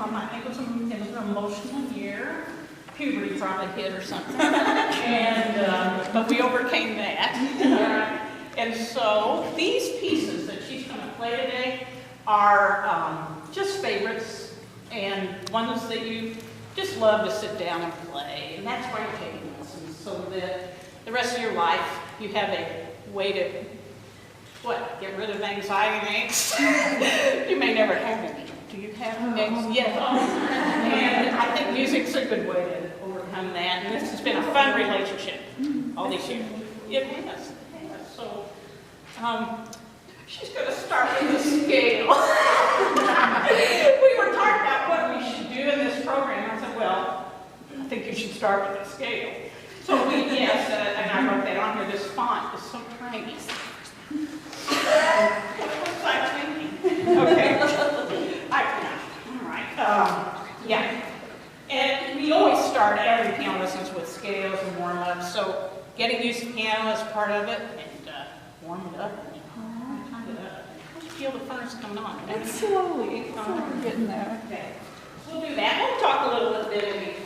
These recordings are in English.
I think it was an emotional year. Puberty probably hit or something. But we overcame that. And so these pieces that she's going to play today are just favorites and ones that you just love to sit down and play. And that's why you're taking lessons, so that the rest of your life you have a way to, get rid of anxiety and angst? You may never have any. Do you have angst? Yes. And I think music's a good way to overcome that. And this has been a fun relationship all these years. It has. So, she's going to start with a scale. We were talking about what we should do in this program. I said, well, I think you should start with a scale. So and I wrote that on here. This font is so tiny. What was I thinking? Okay. All right. And we always start every piano lessons with scales and warm-ups. So getting used to piano is part of it, and warm it up. I can feel the furnace coming on. It's slowly. We're getting there. Okay. We'll do that. We'll talk a little bit in between.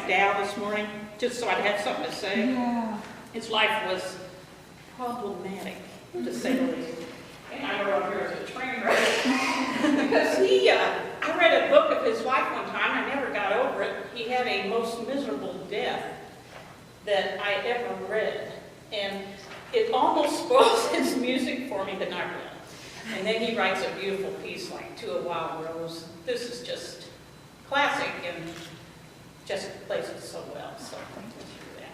Macdowell this morning, just so I'd have something to say. Yeah. His life was problematic, to say the least. And I wrote up here as a train wreck. Because I read a book of his life one time, I never got over it. He had a most miserable death that I ever read. And it almost spoils his music for me, but not really. And then he writes a beautiful piece like To a Wild Rose. This is just classic and just plays it so well. So let's hear that.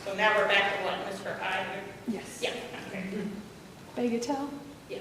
So now we're back to what, Mr. I here? Yes. Yeah. Okay. Bagatelle? Yeah.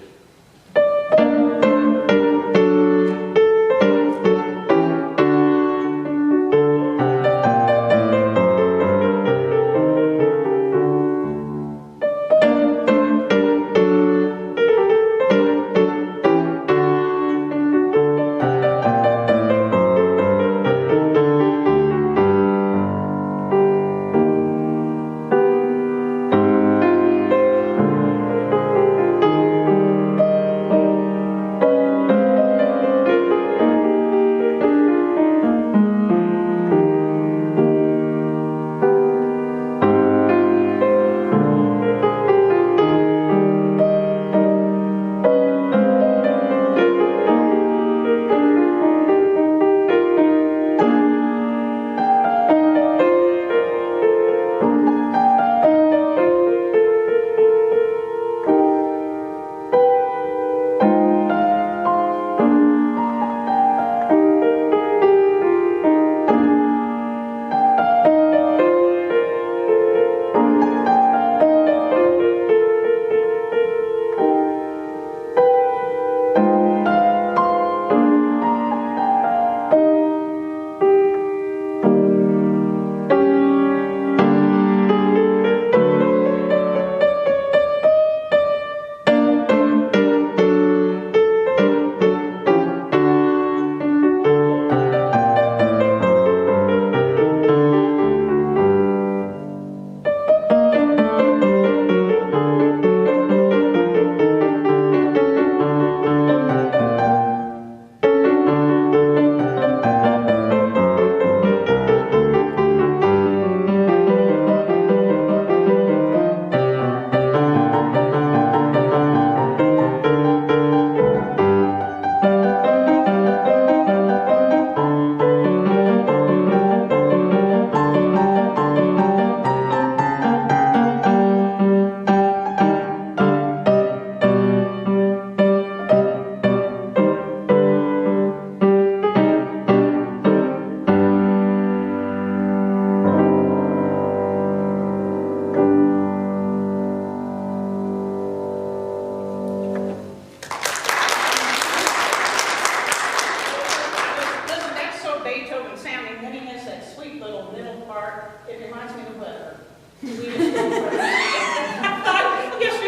Yesterday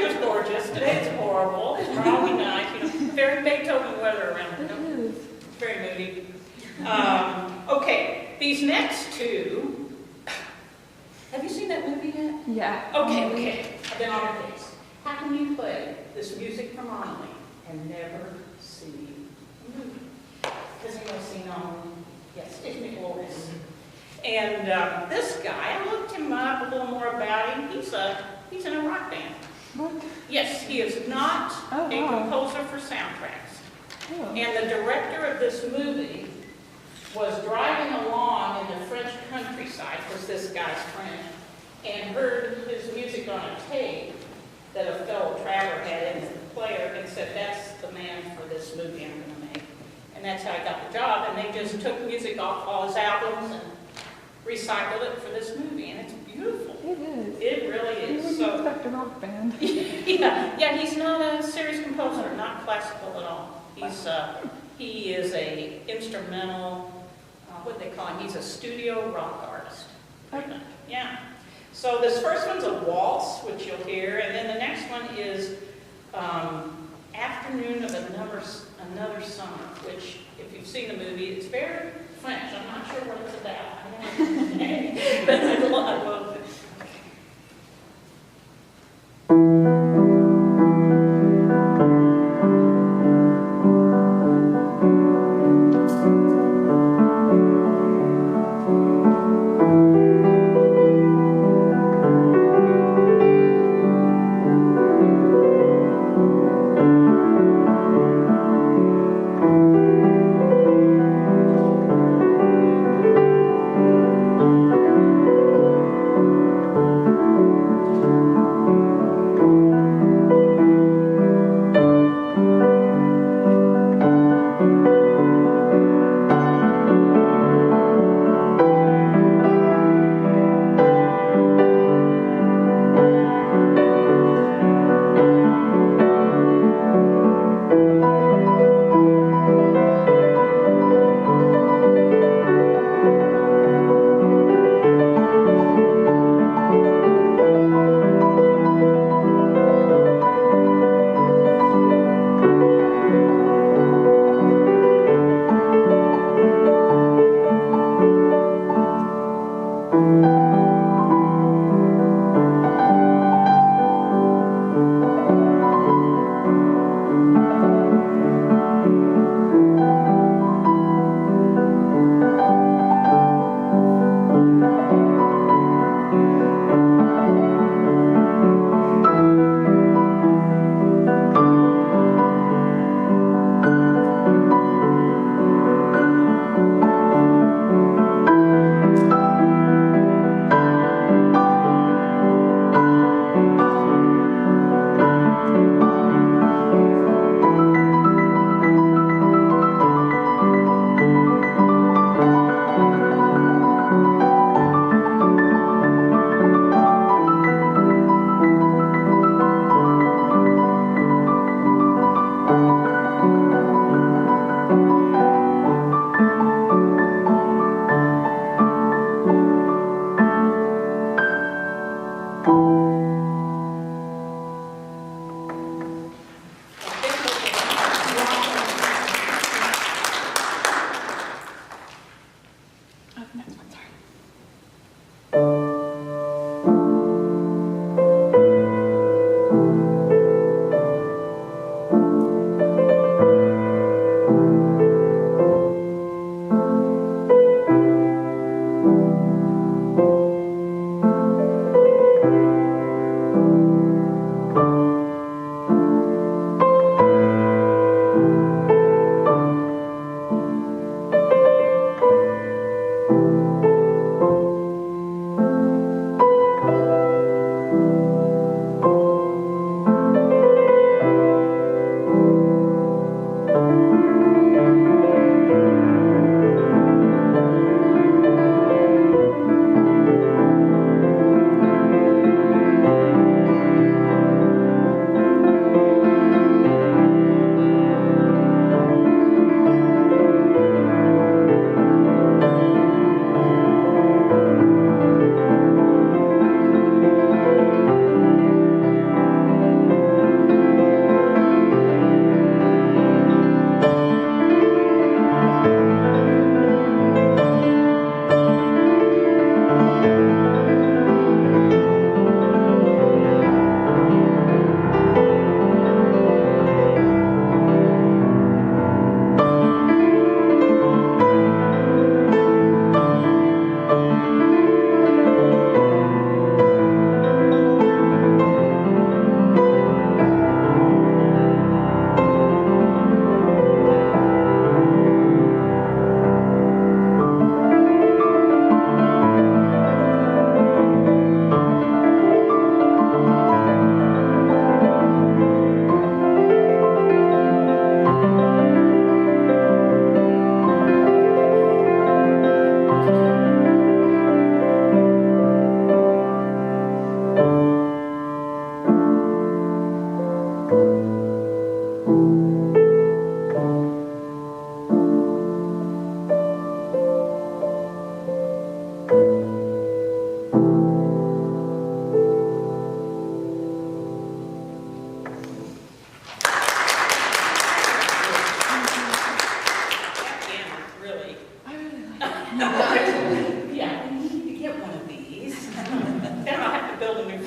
was gorgeous. Today it's horrible. Tomorrow will be nice. Very Beethoven weather around here. It is. Very moody. Okay, these next two. Have you seen that movie yet? Yeah. Okay. I've been on a case. How can you play this music from Amelie and never see a movie? Because you have seen yes, it's McLaurin. And this guy, I looked him up a little more about him. He's in a rock band. What? Yes, he is not Oh, a wow. composer for soundtracks. Oh. And the director of this movie was driving along in the French countryside, was this guy's friend, and heard his music on a tape that a fellow traveler had in the player and said, that's the man for this movie I'm going to make. And that's how he got the job. And they just took music off all his albums and recycled it for this movie. And it's beautiful. It is. It really You is. wouldn't expect a rock band. Yeah, he's not a serious composer, not classical at all. He is a instrumental, what they call him, he's a studio rock artist. Okay. Yeah. So this first one's a waltz, which you'll hear, and then the next one is Afternoon of Another Summer, which, if you've seen the movie, it's very French. I'm not sure what it's about. But I love it.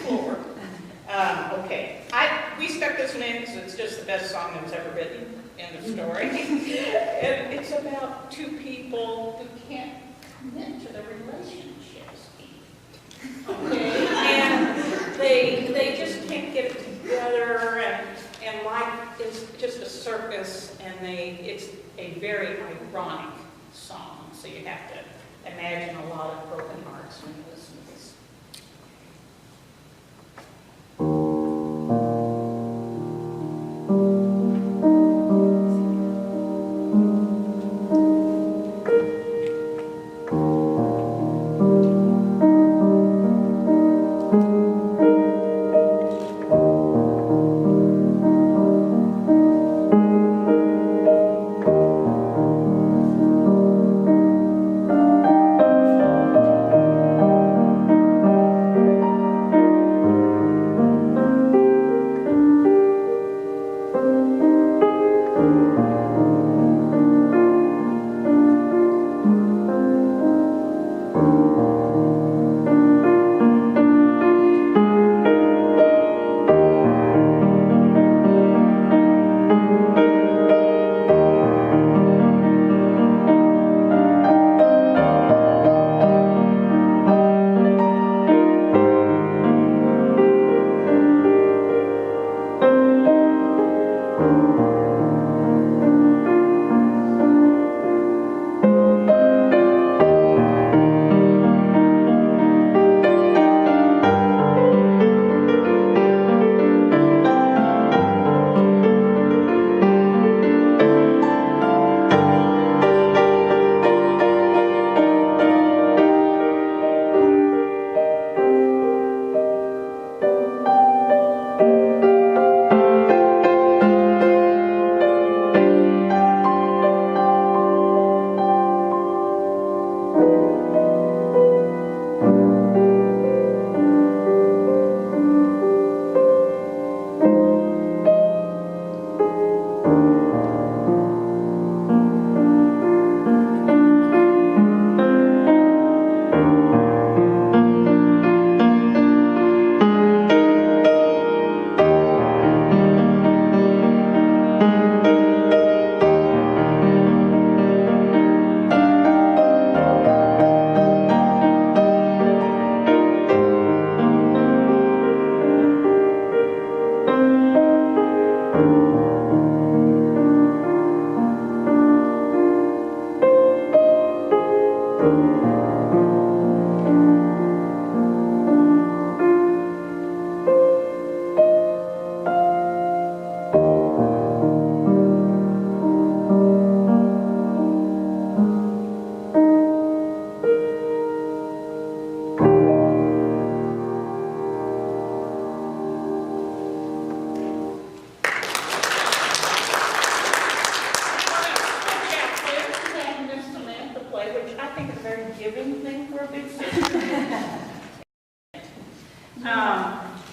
floor. Okay, we stuck this one in because it's just the best song that was ever written. End of story. And it's about two people who can't commit to their relationships. Okay, and they just can't get it together, and life is just a circus, and it's a very ironic song. So you have to imagine a lot of broken hearts when you listen to this.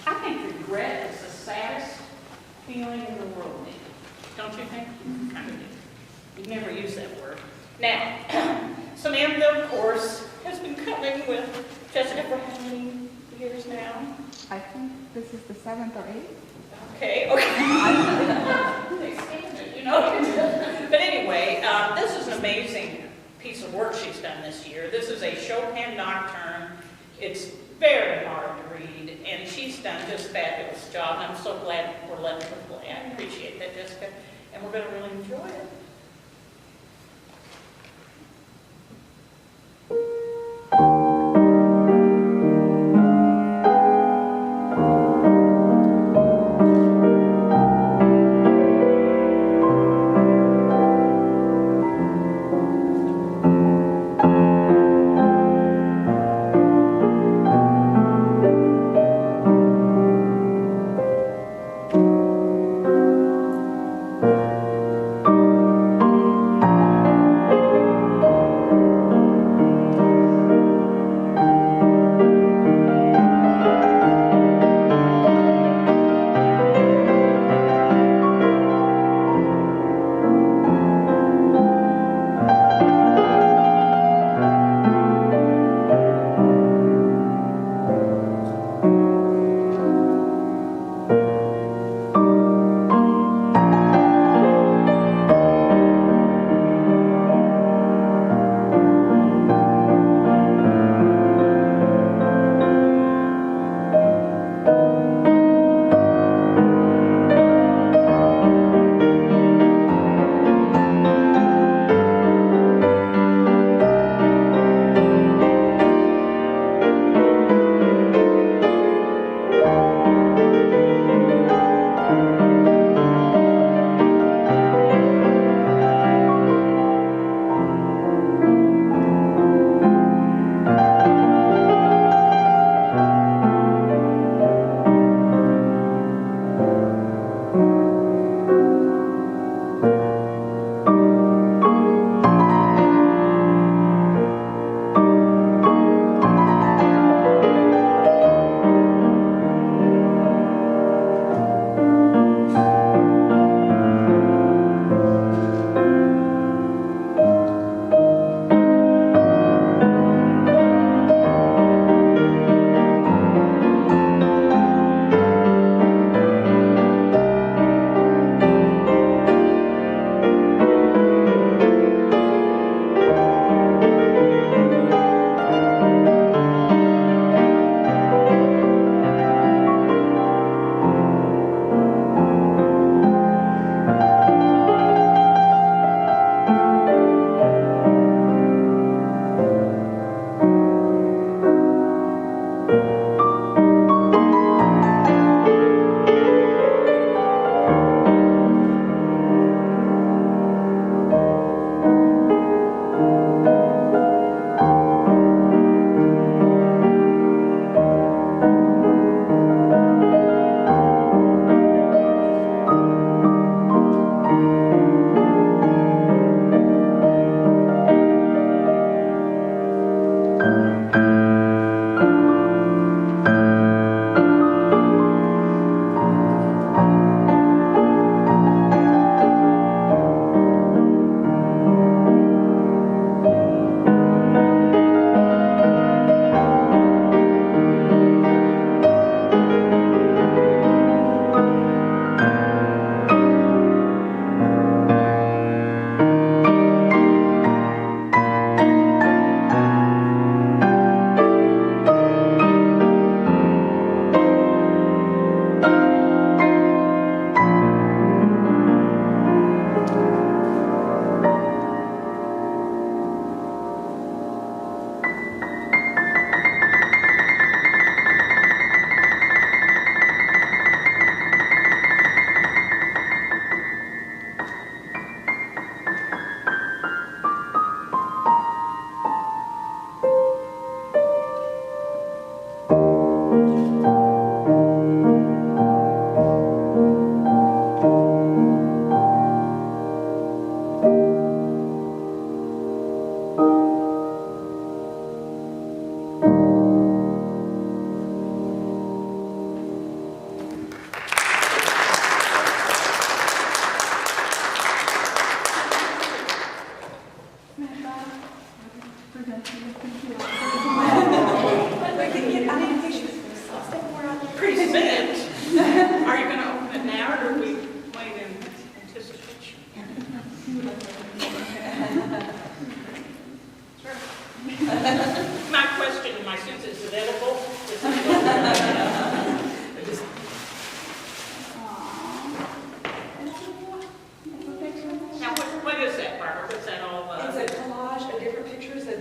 I think regret is the saddest feeling in the world, maybe. Don't you think? Kind of do. You've never used that word. Now, Samantha, of course, has been coming with Jessica for how many years now? I think this is the 7th or 8th. Okay. They stand it, you know. But anyway, this is an amazing piece of work she's done this year. This is a Chopin Nocturne. It's very hard to read, and she's done just a fabulous job, and I'm so glad we're letting her play. I appreciate that, Jessica, and we're going to really enjoy it.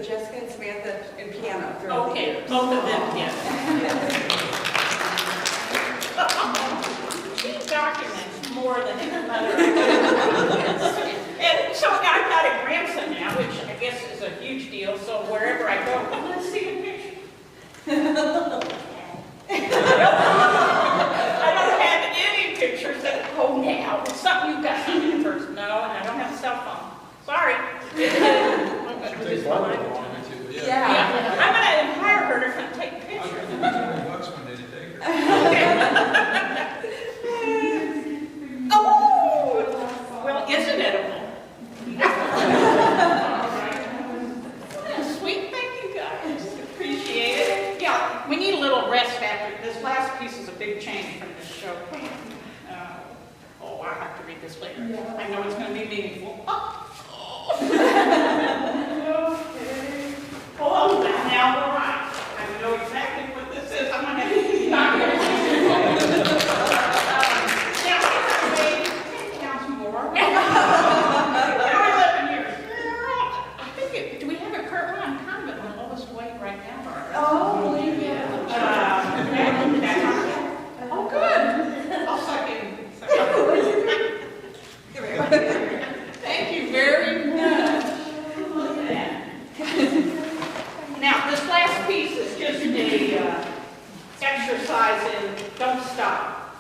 Jessica and Samantha in piano. Okay, both of them, yes. She documents more than any other. And so I've got a grandson now, which I guess is a huge deal, so wherever I go, oh, let's see a picture. I don't have any pictures that, oh, now, it's something you've got something first. No, and I don't have a cell phone. Sorry. Yeah. I'm going to hire her to come take pictures. $20 when they take her. Oh, well, is it edible? Sweet, thank you guys. Appreciate it. Yeah, we need a little rest after this last piece is a big change from this show. Oh, I have to read this later. I know it's going to be meaningful. Okay. Oh, now we're right. I know exactly what this is. I'm going to have to knock it. Now, maybe 10 counts more. Now 11 years. I think do we have a curtain? I'm kind of at my lowest weight right now, Barbara. Oh, yeah. Oh, good. I'll suck in. Thank you very much. Now, this last piece is just a exercise in don't stop.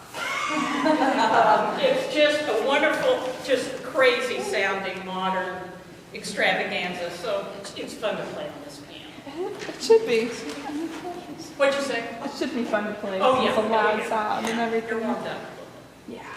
It's just a wonderful, just crazy sounding modern extravaganza, so it's fun to play on this piano. It should be. What'd you say? It should be fun to play. Oh, yeah. It's a loud Yeah. sound and everything. You're warmed up. Yeah.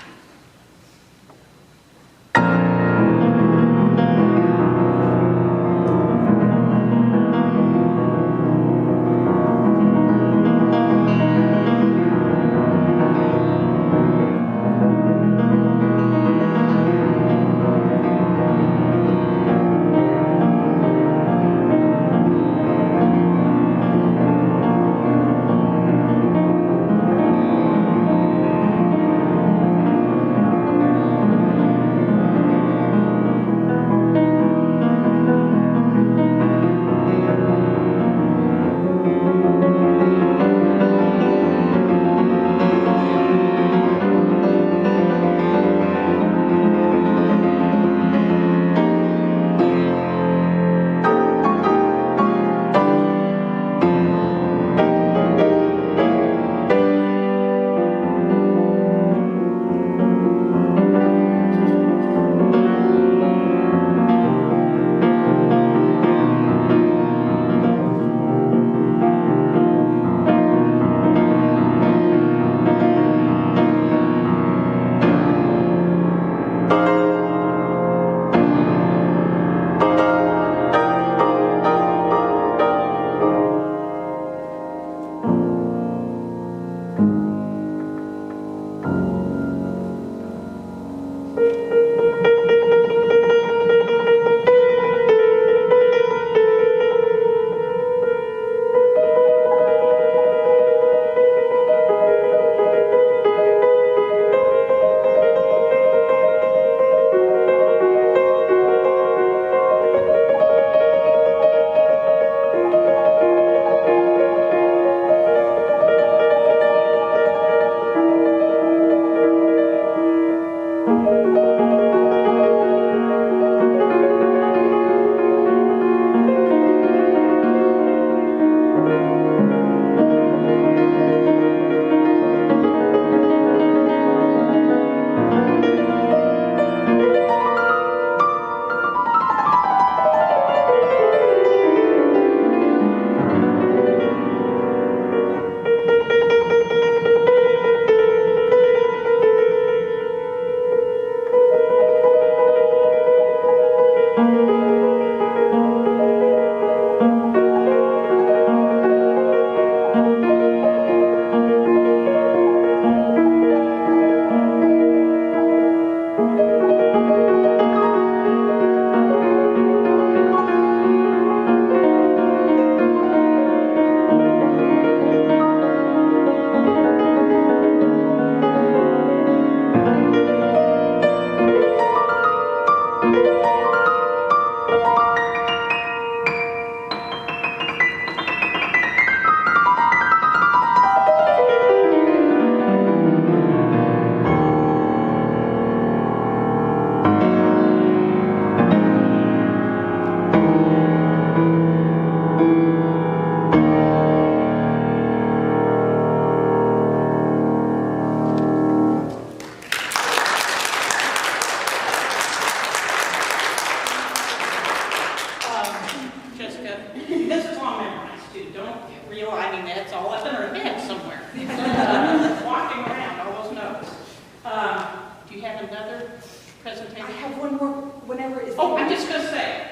presentation? I have one more, whenever is. Oh, I'm just gonna say,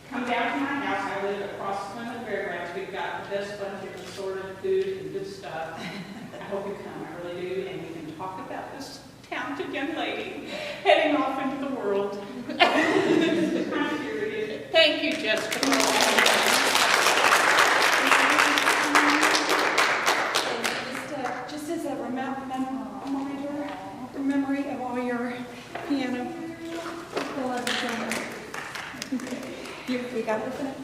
come down to my house, I live across from the fairgrounds, we've got the best bunch of assorted food and good stuff. I hope you come, I really do, and we can talk about this talented young lady heading off into the world. Thank you, Jessica. And just as a memory of all your piano. We got to open it?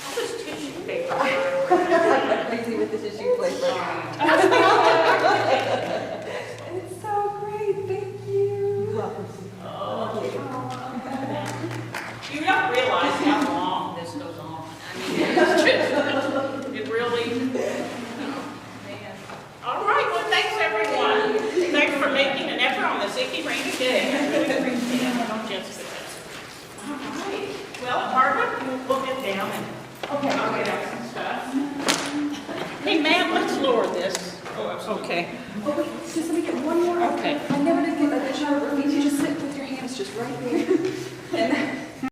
All this tissue paper. I'm crazy with the tissue paper. It's so great, thank you. You don't realize how long this goes on. I mean, it's just, it really, man. All right, well, thanks, everyone. Thanks for making an effort on this icky rainy day. I really appreciate it. Jessica. All right. Well, Margaret, we'll get down and I'll get out some stuff. Hey, Matt, let's lower this. Oh, absolutely. Okay. Oh, wait, just let me get one more. Okay. I never did get a picture of you. You just sit with your hands just right there. And